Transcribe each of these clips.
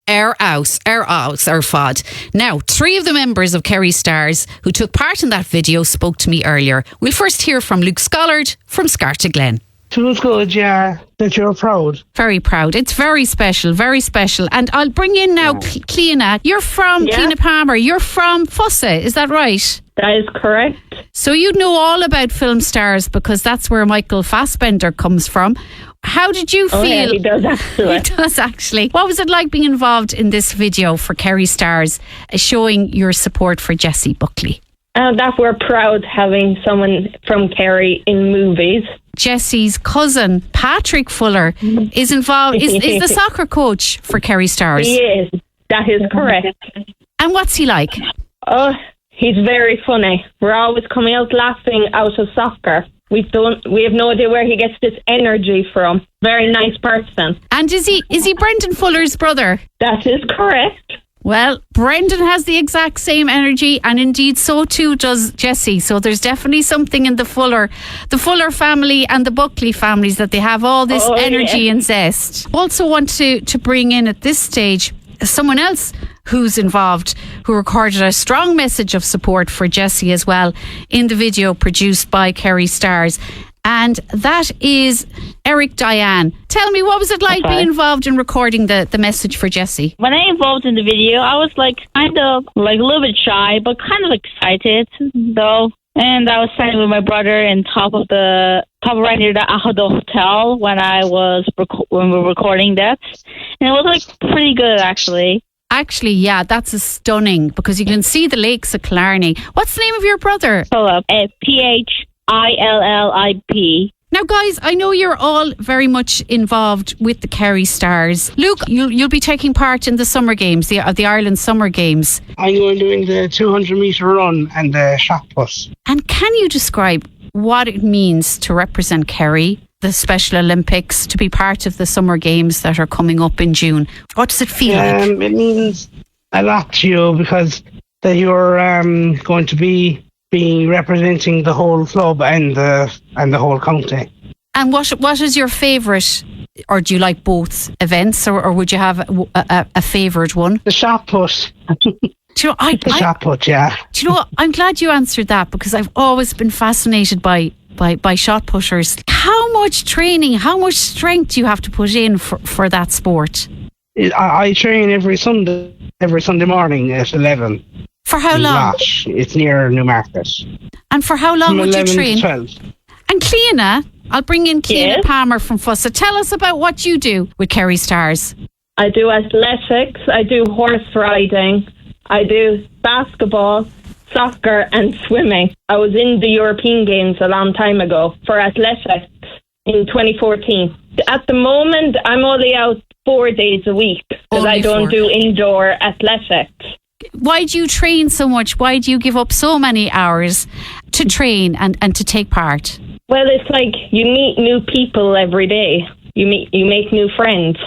Ar fod. Now, 3 of the members of Kerry Stars who took part in that video spoke to me earlier. We'll first hear from Luke Scollard from Scarta Glen. Feels good, yeah, that you're proud. Very proud. It's very special, very special. And I'll bring in now Cliona. You're from Cliona Palmer. You're from Fossa, is that right? That is correct. So you know all about film stars because that's where Michael Fassbender comes from. How did you feel? Yeah, he does actually. He does actually. What was it like being involved in this video for Kerry Stars, showing your support for Jessie Buckley? That we're proud having someone from Kerry in movies. Jessie's cousin, Patrick Fuller, is involved, is the soccer coach for Kerry Stars. He is. That is correct. And what's he like? Oh, he's very funny. We're always coming out laughing out of soccer. We have no idea where he gets this energy from. Very nice person. And is he Brendan Fuller's brother? That is correct. Well, Brendan has the exact same energy, and indeed so too does Jessie. So there's definitely something in the Fuller family and the Buckley families that they have all this energy and zest. Also want to bring in at this stage someone else who's involved, who recorded a strong message of support for Jessie as well in the video produced by Kerry Stars. And that is Eric Diane. Tell me, what was it like being involved in recording the message for Jessie? When I involved in the video, I was kind of a little bit shy, but kind of excited though. And I was standing with my brother in top right near the Ahodo Hotel when we were recording that. And it was pretty good actually. Actually, yeah, that's a stunning, because you can see the lakes of Killarney. What's the name of your brother? Philip, Phillip. Now, guys, I know you're all very much involved with the Kerry Stars. Luke, you'll be taking part in the summer games, the Ireland summer games. I'm going doing the 200-metre run and the shot put. And can you describe what it means to represent Kerry, the Special Olympics, to be part of the summer games that are coming up in June? What does it feel like? It means a lot to you because that you're going to be representing the whole club and the whole county. And what is your favourite, or do you like both events, or would you have a favoured one? The shot put. The shot put, yeah. Do you know what? I'm glad you answered that, because I've always been fascinated by shot putters. How much training, how much strength do you have to put in for that sport? I train every Sunday morning at 11. For how long? Lash. It's near Newmarket. And for how long would you train? 12. And Cliona, I'll bring in Cliona Palmer from Fossa. Tell us about what you do with Kerry Stars. I do athletics, I do horse riding, I do basketball, soccer and swimming. I was in the European Games a long time ago for athletics in 2014. At the moment, I'm only out 4 days a week because I don't do indoor athletics. Why do you train so much? Why do you give up so many hours to train and to take part? Well, it's like you meet new people every day. You make new friends.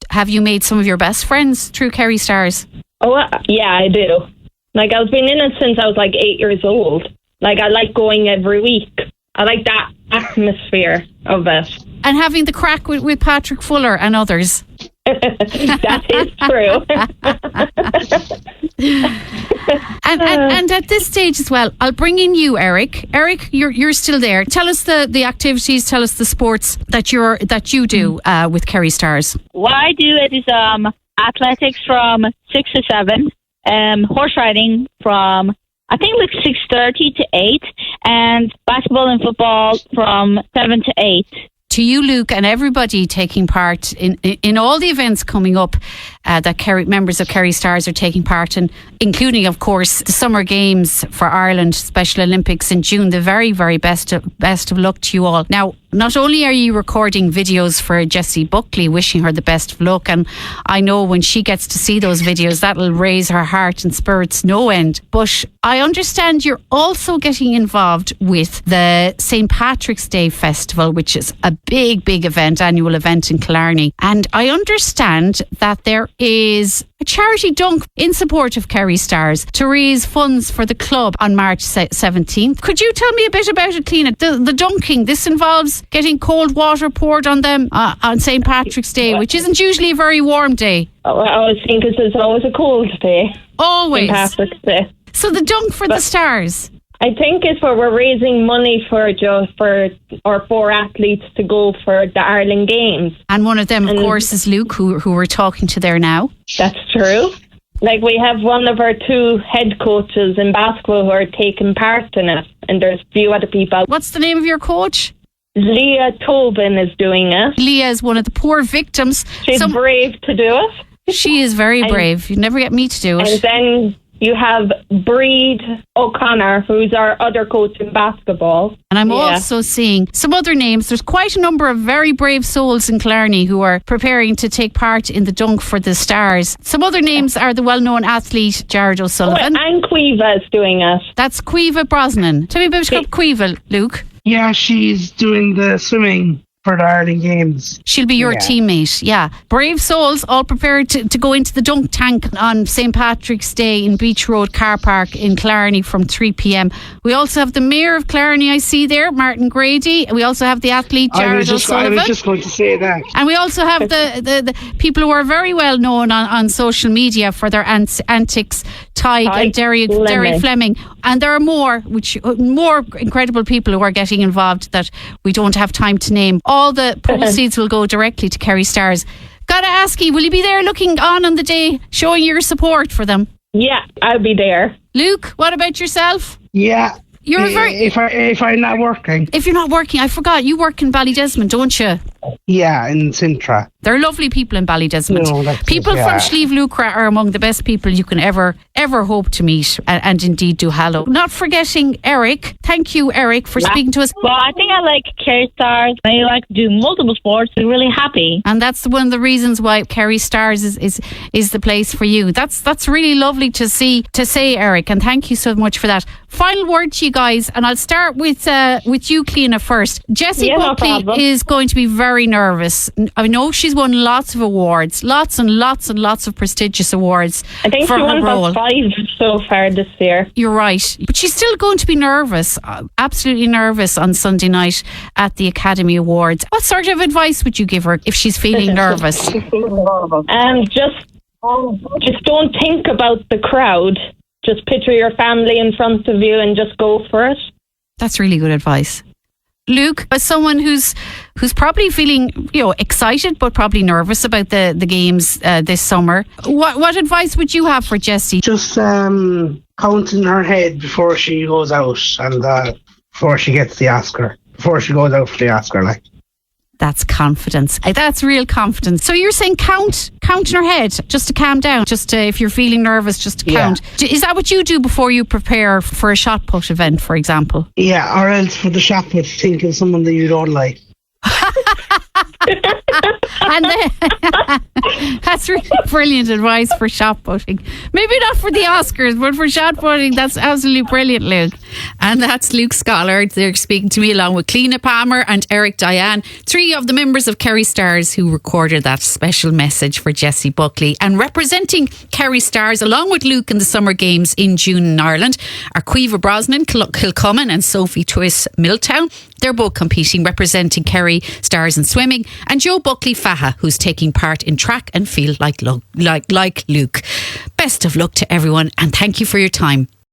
Have you made some of your best friends through Kerry Stars? Oh, yeah, I do. I've been in it since I was 8 years old. I like going every week. I like that atmosphere of it. And having the crack with Patrick Fuller and others. That is true. and at this stage as well, I'll bring in you, Eric. Eric, you're still there. Tell us the activities. Tell us the sports that you do with Kerry Stars. What I do is athletics from 6 to 7, horse riding from I think 6:30 to 8, and basketball and football from 7 to 8. To you, Luke, and everybody taking part in all the events coming up that members of Kerry Stars are taking part in, including, of course, the Summer Games for Ireland, Special Olympics in June. The very, very best of luck to you all. Now, not only are you recording videos for Jessie Buckley, wishing her the best of luck, and I know when she gets to see those videos, that'll raise her heart and spirits no end. But I understand you're also getting involved with the St. Patrick's Day Festival, which is a big event, annual event in Killarney. And I understand that there is a charity dunk in support of Kerry Stars to raise funds for the club on March 17th. Could you tell me a bit about it, Cliona? The dunking, this involves getting cold water poured on them on St. Patrick's Day, which isn't usually a very warm day. I was thinking it's always a cold day. Always. St. Patrick's Day. So the dunk for the Stars. I think it's where we're raising money for our 4 athletes to go for the Ireland Games. And one of them, of course, is Luke, who we're talking to there now. That's true. Like, we have one of our 2 head coaches in basketball who are taking part in it, and there's a few other people. What's the name of your coach? Leah Tobin is doing it. Leah is one of the poor victims. She's brave to do it. She is very brave. You'd never get me to do it. And then you have Breed O'Connor, who's our other coach in basketball. And I'm also seeing some other names. There's quite a number of very brave souls in Killarney who are preparing to take part in the dunk for the Stars. Some other names are the well-known athlete Jared O'Sullivan. And Quiva is doing it. That's Quiva Brosnan. Tell me about Quiva, Luke. Yeah, she's doing the swimming for the Ireland Games. She'll be your teammate, yeah. Brave souls all prepared to go into the dunk tank on St. Patrick's Day in Beach Road Car Park in Killarney from 3 p.m. We also have the Mayor of Killarney, I see there, Martin Grady. We also have the athlete Jared O'Sullivan. I was just going to say that. And we also have the people who are very well known on social media for their antics, Tig and Derry Fleming. And there are more incredible people who are getting involved that we don't have time to name. All the proceeds will go directly to Kerry Stars. Gotta ask you, will you be there looking on the day, showing your support for them? Yeah, I'll be there. Luke, what about yourself? Yeah. If I'm not working. If you're not working, I forgot, you work in Ballydesmond, don't you? Yeah, in Sintra. They're lovely people in Ballydesmond. No, people from Slieve Lucra are among the best people you can ever hope to meet and indeed do hello. Not forgetting Eric. Thank you, Eric, for speaking to us. Well, I think I like Kerry Stars. I like to do multiple sports. I'm really happy. And that's one of the reasons why Kerry Stars is the place for you. That's really lovely to say, Eric, and thank you so much for that. Final word to you guys, and I'll start with you, Cliona, first. Jessie Buckley is going to be very nervous. I know she's won lots of awards, lots and lots and lots of prestigious awards. I think for she won her role. about 5 so far this year. You're right, but she's still going to be nervous, absolutely nervous on Sunday night at the Academy Awards. What sort of advice would you give her if she's feeling nervous? Just don't think about the crowd. Just picture your family in front of you and just go for it. That's really good advice. Luke, as someone who's probably feeling, excited but probably nervous about the games this summer, what advice would you have for Jessie? Just count in her head before she goes out and before she gets the Oscar. Before she goes out for the Oscar, like. That's confidence. That's real confidence. So you're saying count in her head just to calm down, just to, if you're feeling nervous, just to count. Is that what you do before you prepare for a shot put event, for example? Yeah, or else for the shot put, think of someone that you don't like. And that's really brilliant advice for shot putting. Maybe not for the Oscars, but for shot putting, that's absolutely brilliant, Luke. And that's Luke Scholar. They're speaking to me along with Cliona Palmer and Eric Diane, 3 of the members of Kerry Stars who recorded that special message for Jessie Buckley. And representing Kerry Stars along with Luke in the Summer Games in June in Ireland are Quiva Brosnan, Kilcummin and Sophie Twiss Milltown. They're both competing, representing Kerry Stars in swimming, and Joe Buckley Faha, who's taking part in track and field like Luke. Best of luck to everyone, and thank you for your time.